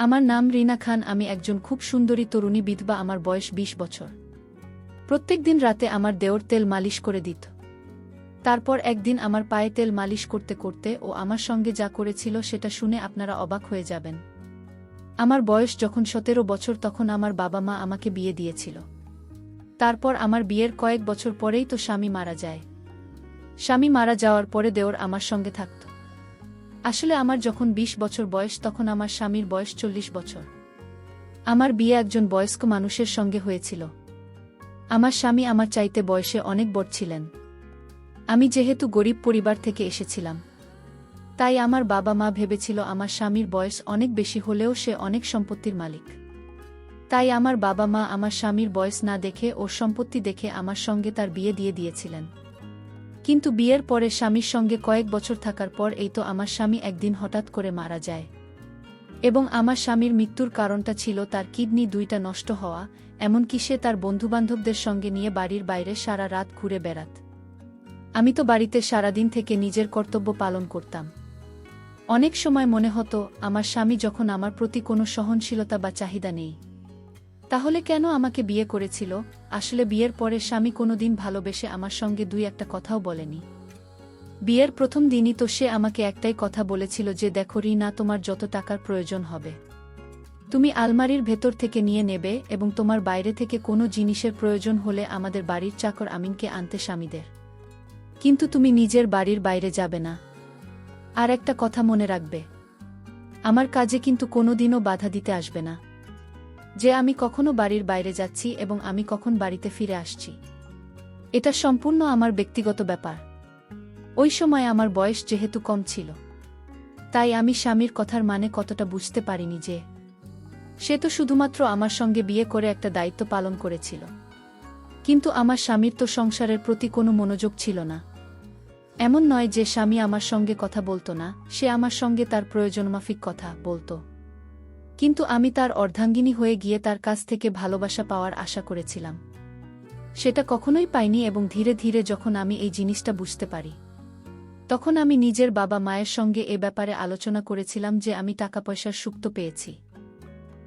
আমার নাম রিনা খান। আমি একজন খুব সুন্দরী তরুণী বিধবা। আমার বয়স ২০ বছর। প্রত্যেক দিন রাতে আমার দেওর তেল মালিশ করে দিত। তারপর একদিন আমার পায়ে তেল মালিশ করতে করতে ও আমার সঙ্গে যা করেছিল সেটা শুনে আপনারা অবাক হয়ে যাবেন। আমার বয়স যখন ১৭ বছর তখন আমার বাবা মা আমাকে বিয়ে দিয়েছিল। তারপর আমার বিয়ের কয়েক বছর পরেই তো স্বামী মারা যায়। স্বামী মারা যাওয়ার পরে দেওর আমার সঙ্গে থাকত। আসলে আমার যখন ২০ বছর বয়স তখন আমার স্বামীর বয়স ৪০ বছর। আমার বিয়ে একজন বয়স্ক মানুষের সঙ্গে হয়েছিল। আমার স্বামী আমার চাইতে বয়সে অনেক বড় ছিলেন। আমি যেহেতু গরিব পরিবার থেকে এসেছিলাম, তাই আমার বাবা মা ভেবেছিল আমার স্বামীর বয়স অনেক বেশি হলেও সে অনেক সম্পত্তির মালিক। তাই আমার বাবা মা আমার স্বামীর বয়স না দেখে ওর সম্পত্তি দেখে আমার সঙ্গে তার বিয়ে দিয়ে দিয়েছিলেন। কিন্তু বিয়ের পরে স্বামীর সঙ্গে কয়েক বছর থাকার পর এই তো আমার স্বামী একদিন হঠাৎ করে মারা যায়। এবং আমার স্বামীর মৃত্যুর কারণটা ছিল তার কিডনি দুইটা নষ্ট হওয়া, এমনকি সে তার বন্ধুবান্ধবদের সঙ্গে নিয়ে বাড়ির বাইরে সারা রাত ঘুরে বেড়াত। আমি তো বাড়িতে সারাদিন থেকে নিজের কর্তব্য পালন করতাম। অনেক সময় মনে হতো আমার স্বামী যখন আমার প্রতি কোনো সহনশীলতা বা চাহিদা নেই, তাহলে কেন আমাকে বিয়ে করেছিল? আসলে বিয়ের পরে স্বামী কোনোদিন ভালোবেসে আমার সঙ্গে দুই একটা কথাও বলেনি। বিয়ের প্রথম দিনই তো সে আমাকে একটাই কথা বলেছিল যে, দেখো রিনা, তোমার যত টাকার প্রয়োজন হবে তুমি আলমারির ভেতর থেকে নিয়ে নেবে এবং তোমার বাইরে থেকে কোনো জিনিসের প্রয়োজন হলে আমাদের বাড়ির চাকর আমিনকে আনতে স্বামীদের, কিন্তু তুমি নিজের বাড়ির বাইরে যাবে না। আর একটা কথা মনে রাখবে, আমার কাজে কিন্তু কোনোদিনও বাধা দিতে আসবে না, যে আমি কখনো বাড়ির বাইরে যাচ্ছি এবং আমি কখন বাড়িতে ফিরে আসছি এটা সম্পূর্ণ আমার ব্যক্তিগত ব্যাপার। ওই সময় আমার বয়স যেহেতু কম ছিল, তাই আমি স্বামীর কথার মানে কতটা বুঝতে পারিনি যে সে তো শুধুমাত্র আমার সঙ্গে বিয়ে করে একটা দায়িত্ব পালন করেছিল, কিন্তু আমার স্বামীর তো সংসারের প্রতি কোনো মনোযোগ ছিল না। এমন নয় যে স্বামী আমার সঙ্গে কথা বলতো না, সে আমার সঙ্গে তার প্রয়োজনমাফিক কথা বলতো, কিন্তু আমি তার অর্ধাঙ্গিনী হয়ে গিয়ে তার কাছ থেকে ভালোবাসা পাওয়ার আশা করেছিলাম। সেটা কখনোই পাইনি এবং ধীরে ধীরে যখন আমি এই জিনিসটা বুঝতে পারি, তখন আমি নিজের বাবা মায়ের সঙ্গে এ ব্যাপারে আলোচনা করেছিলাম যে আমি টাকা পয়সার সুখ তো পেয়েছি,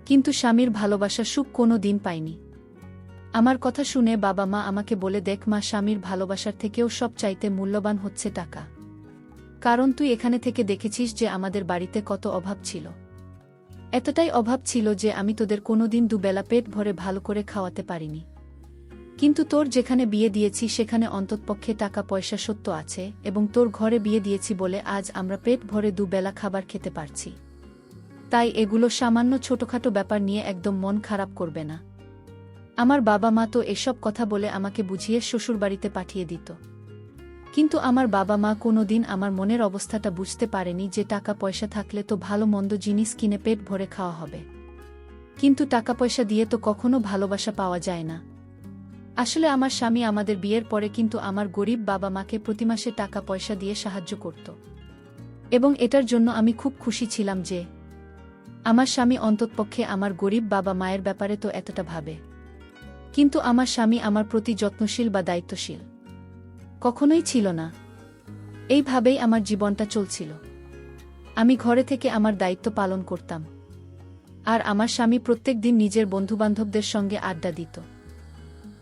কিন্তু স্বামীর ভালোবাসার সুখ কোনো দিন পাইনি। আমার কথা শুনে বাবা মা আমাকে বলে, দেখ মা, স্বামীর ভালোবাসার থেকেও সব চাইতে মূল্যবান হচ্ছে টাকা। কারণ তুই এখানে থেকে দেখেছিস যে আমাদের বাড়িতে কত অভাব ছিল। এতটাই অভাব ছিল যে আমি তোদের কোনোদিন দুবেলা পেট ভরে ভালো করে খাওয়াতে পারিনি, কিন্তু তোর যেখানে বিয়ে দিয়েছি সেখানে অন্ততপক্ষে টাকা পয়সা সত্য আছে এবং তোর ঘরে বিয়ে দিয়েছি বলে আজ আমরা পেট ভরে দুবেলা খাবার খেতে পারছি। তাই এগুলো সামান্য ছোটখাটো ব্যাপার নিয়ে একদম মন খারাপ করবে না। আমার বাবা মা তো এসব কথা বলে আমাকে বুঝিয়ে শ্বশুরবাড়িতে পাঠিয়ে দিত, কিন্তু আমার বাবা মা কোনোদিন আমার মনের অবস্থাটা বুঝতে পারেনি যে টাকা পয়সা থাকলে তো ভালো মন্দ জিনিস কিনে পেট ভরে খাওয়া হবে, কিন্তু টাকা পয়সা দিয়ে তো কখনো ভালোবাসা পাওয়া যায় না। আসলে আমার স্বামী আমাদের বিয়ের পরে কিন্তু আমার গরিব বাবা মাকে প্রতি মাসে টাকা পয়সা দিয়ে সাহায্য করত, এবং এটার জন্য আমি খুব খুশি ছিলাম যে আমার স্বামী অন্ততপক্ষে আমার গরিব বাবা মায়ের ব্যাপারে তো এতটা ভাবে। কিন্তু আমার স্বামী আমার প্রতি যত্নশীল বা দায়িত্বশীল কখনোই ছিল না। এইভাবেই আমার জীবনটা চলছিল। আমি ঘরে থেকে আমার দায়িত্ব পালন করতাম, আর আমার স্বামী প্রত্যেক দিন নিজের বন্ধুবান্ধবদের সঙ্গে আড্ডা দিত।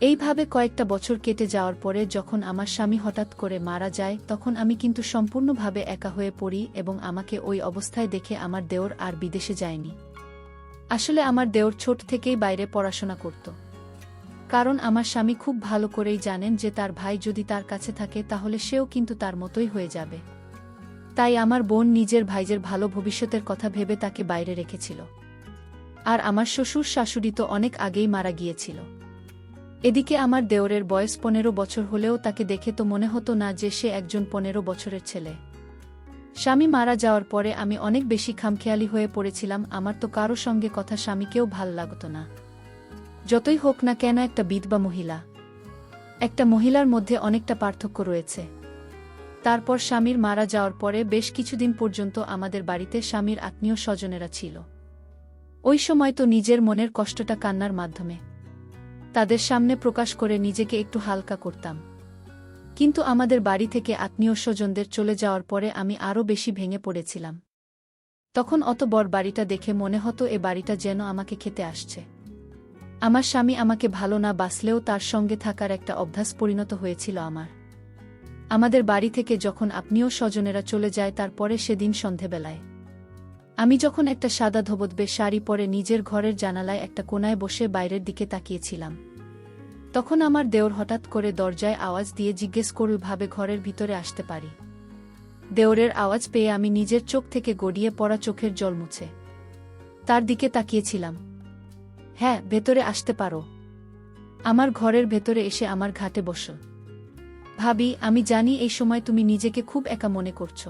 এইভাবে কয়েকটা বছর কেটে যাওয়ার পরে যখন আমার স্বামী হঠাৎ করে মারা যায়, তখন আমি কিন্তু সম্পূর্ণভাবে একা হয়ে পড়ি এবং আমাকে ওই অবস্থায় দেখে আমার দেওর আর বিদেশে যায়নি। আসলে আমার দেওর ছোট থেকেই বাইরে পড়াশোনা করত, কারণ আমার স্বামী খুব ভালো করেই জানেন যে তার ভাই যদি তার কাছে থাকে তাহলে সেও কিন্তু তার মতোই হয়ে যাবে। তাই আমার বোন নিজের ভাইয়ের ভালো ভবিষ্যতের কথা ভেবে তাকে বাইরে রেখেছিল। আর আমার শ্বশুর শাশুড়ি তো অনেক আগেই মারা গিয়েছিল। এদিকে আমার দেওরের বয়স ১৫ বছর হলেও তাকে দেখে তো মনে হতো না যে সে একজন ১৫ বছরের ছেলে। স্বামী মারা যাওয়ার পরে আমি অনেক বেশি খামখেয়ালি হয়ে পড়েছিলাম। আমার তো কারো সঙ্গে কথা স্বামীকেও ভাল লাগত না। যতই হোক না কেন, একটা বিধবা মহিলা, একটা মহিলার মধ্যে অনেকটা পার্থক্য রয়েছে। তারপর স্বামীর মারা যাওয়ার পরে বেশ কিছুদিন পর্যন্ত আমাদের বাড়িতে স্বামীর আত্মীয় স্বজনেরা ছিল। ওই সময় তো নিজের মনের কষ্টটা কান্নার মাধ্যমে তাদের সামনে প্রকাশ করে নিজেকে একটু হালকা করতাম, কিন্তু আমাদের বাড়ি থেকে আত্মীয় স্বজনদের চলে যাওয়ার পরে আমি আরও বেশি ভেঙে পড়েছিলাম। তখন অত বড় বাড়িটা দেখে মনে হতো এ বাড়িটা যেন আমাকে খেতে আসছে। আমার স্বামী আমাকে ভালো না বাসলেও তার সঙ্গে থাকার একটা অভ্যাস পরিণত হয়েছিল আমার। আমাদের বাড়ি থেকে যখন আপনিও স্বজনেরা চলে যায় তারপরে সেদিন সন্ধেবেলায় আমি যখন একটা সাদা ধোবতবে শাড়ি পরে নিজের ঘরের জানালায় একটা কোণায় বসে বাইরের দিকে তাকিয়েছিলাম, তখন আমার দেওর হঠাৎ করে দরজায় আওয়াজ দিয়ে জিজ্ঞেস করল ভাবে ঘরের ভিতরে আসতে পারি। দেওরের আওয়াজ পেয়ে আমি নিজের চোখ থেকে গড়িয়ে পড়া চোখের জল মুছে তার দিকে তাকিয়েছিলাম। হ্যাঁ, ভেতরে আসতে পারো। আমার ঘরের ভেতরে এসে আমার ঘাটে বসো। ভাবি, আমি জানি এই সময় তুমি নিজেকে খুব একা মনে করছো,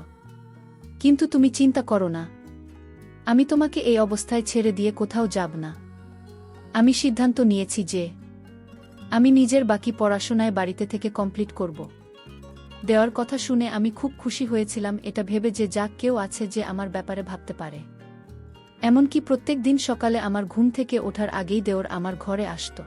কিন্তু তুমি চিন্তা করো না, আমি তোমাকে এই অবস্থায় ছেড়ে দিয়ে কোথাও যাব না। আমি সিদ্ধান্ত নিয়েছি যে আমি নিজের বাকি পড়াশোনায় বাড়িতে থেকে কমপ্লিট করব। দেওয়ার কথা শুনে আমি খুব খুশি হয়েছিলাম, এটা ভেবে যে যাক কেউ আছে যে আমার ব্যাপারে ভাবতে পারে। এমনকি প্রত্যেক দিন সকালে আমার ঘুম থেকে ওঠার আগেই দেওর আমার ঘরে আসত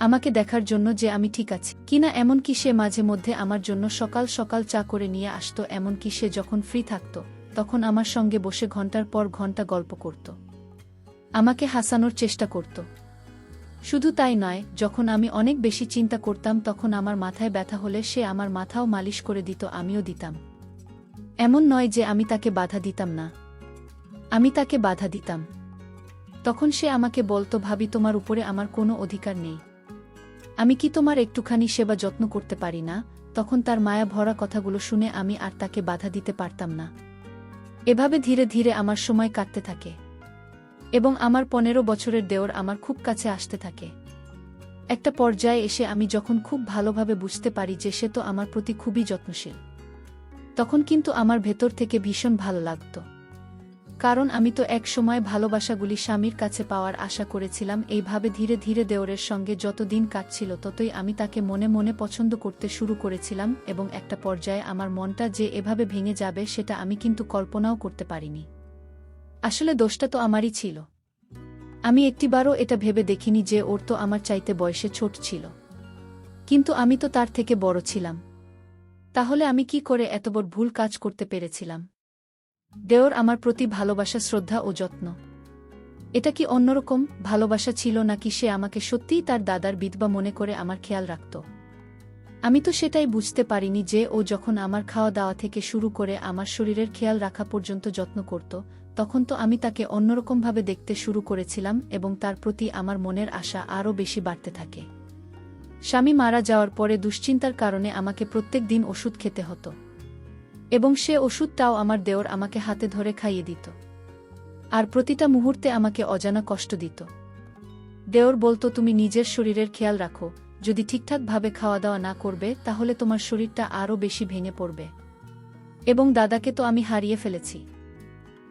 আমাকে দেখার জন্য যে আমি ঠিক আছি কিনা, এমনকি সে মাঝে মধ্যে আমার জন্য সকাল সকাল চা করে নিয়ে আসত। এমনকি সে যখন ফ্রি থাকত তখন আমার সঙ্গে বসে ঘন্টার পর ঘন্টা গল্প করত, আমাকে হাসানোর চেষ্টা করত। শুধু তাই নয়, যখন আমি অনেক বেশি চিন্তা করতাম তখন আমার মাথায় ব্যথা হলে সে আমার মাথাও মালিশ করে দিত, আমিও দিতাম। এমন নয় যে আমি তাকে বাধা দিতাম না, আমি তাকে বাধা দিতাম। তখন সে আমাকে বলতো, ভাবি তোমার উপরে আমার কোনো অধিকার নেই, আমি কি তোমার একটুখানি সেবা যত্ন করতে পারি না? তখন তার মায়া ভরা কথাগুলো শুনে আমি আর তাকে বাধা দিতে পারতাম না। এভাবে ধীরে ধীরে আমার সময় কাটতে থাকে এবং আমার 15 বছরের দেওর আমার খুব কাছে আসতে থাকে। একটা পর্যায়ে এসে আমি যখন খুব ভালোভাবে বুঝতে পারি যে সে তো আমার প্রতি খুবই যত্নশীল, তখন কিন্তু আমার ভেতর থেকে ভীষণ ভালো লাগত। কারণ আমি তো এক সময় ভালোবাসাগুলি স্বামীর কাছে পাওয়ার আশা করেছিলাম। এইভাবে ধীরে ধীরে দেওরের সঙ্গে যত দিন কাটছিল ততই আমি তাকে মনে মনে পছন্দ করতে শুরু করেছিলাম এবং একটা পর্যায়ে আমার মনটা যে এভাবে ভেঙে যাবে সেটা আমি কিন্তু কল্পনাও করতে পারিনি। আসলে দোষটা তো আমারই ছিল। আমি একটিবারও এটা ভেবে দেখিনি যে ওর তো আমার চাইতে বয়সে ছোট ছিল, কিন্তু আমি তো তার থেকে বড় ছিলাম। তাহলে আমি কি করে এত বড় ভুল কাজ করতে পেরেছিলাম? দেওর আমার প্রতি ভালোবাসা, শ্রদ্ধা ও যত্ন, এটা কি অন্যরকম ভালোবাসা ছিল, নাকি সে আমাকে সত্যিই তার দাদার বিধবা মনে করে আমার খেয়াল রাখত? আমি তো সেটাই বুঝতে পারিনি যে ও যখন আমার খাওয়া দাওয়া থেকে শুরু করে আমার শরীরের খেয়াল রাখা পর্যন্ত যত্ন করত, তখন তো আমি তাকে অন্যরকমভাবে দেখতে শুরু করেছিলাম এবং তার প্রতি আমার মনের আশা আরও বেশি বাড়তে থাকে। স্বামী মারা যাওয়ার পরে দুশ্চিন্তার কারণে আমাকে প্রত্যেক দিন ওষুধ খেতে হতো এবং সে ওষুধটাও আমার দেওর আমাকে হাতে ধরে খাইয়ে দিত, আর প্রতিটা মুহূর্তে আমাকে অজানা কষ্ট দিত। দেওর বলতো, তুমি নিজের শরীরের খেয়াল রাখো, যদি ঠিকঠাকভাবে খাওয়া দাওয়া না করবে তাহলে তোমার শরীরটা আরও বেশি ভেঙে পড়বে, এবং দাদাকে তো আমি হারিয়ে ফেলেছি,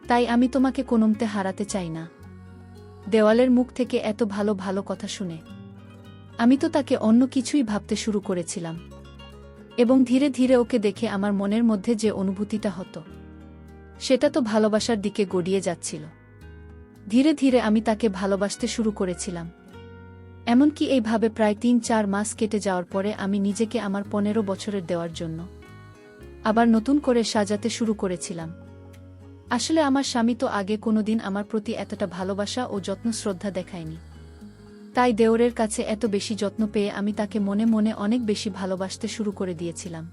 তাই আমি তোমাকে কোনোমতে হারাতে চাই না। দেওয়ালের মুখ থেকে এত ভালো ভালো কথা শুনে আমি তো তাকে অন্য কিছুই ভাবতে শুরু করেছিলাম এবং ধীরে ধীরে ওকে দেখে আমার মনের মধ্যে যে অনুভূতিটা হতো সেটা তো ভালোবাসার দিকে গড়িয়ে যাচ্ছিল। ধীরে ধীরে আমি তাকে ভালোবাসতে শুরু করেছিলাম। এমনকি এইভাবে প্রায় 3-4 মাস কেটে যাওয়ার পরে আমি নিজেকে আমার 15 বছরের দেওয়ার জন্য আবার নতুন করে সাজাতে শুরু করেছিলাম। আসলে আমার স্বামী তো আগে কোনোদিন আমার প্রতি এতটা ভালোবাসা ও যত্ন শ্রদ্ধা দেখায়নি, তাই দেওরের কাছে এত বেশি যত্ন পেয়ে আমি তাকে মনে মনে অনেক বেশি ভালোবাসতে শুরু করে দিয়েছিলাম।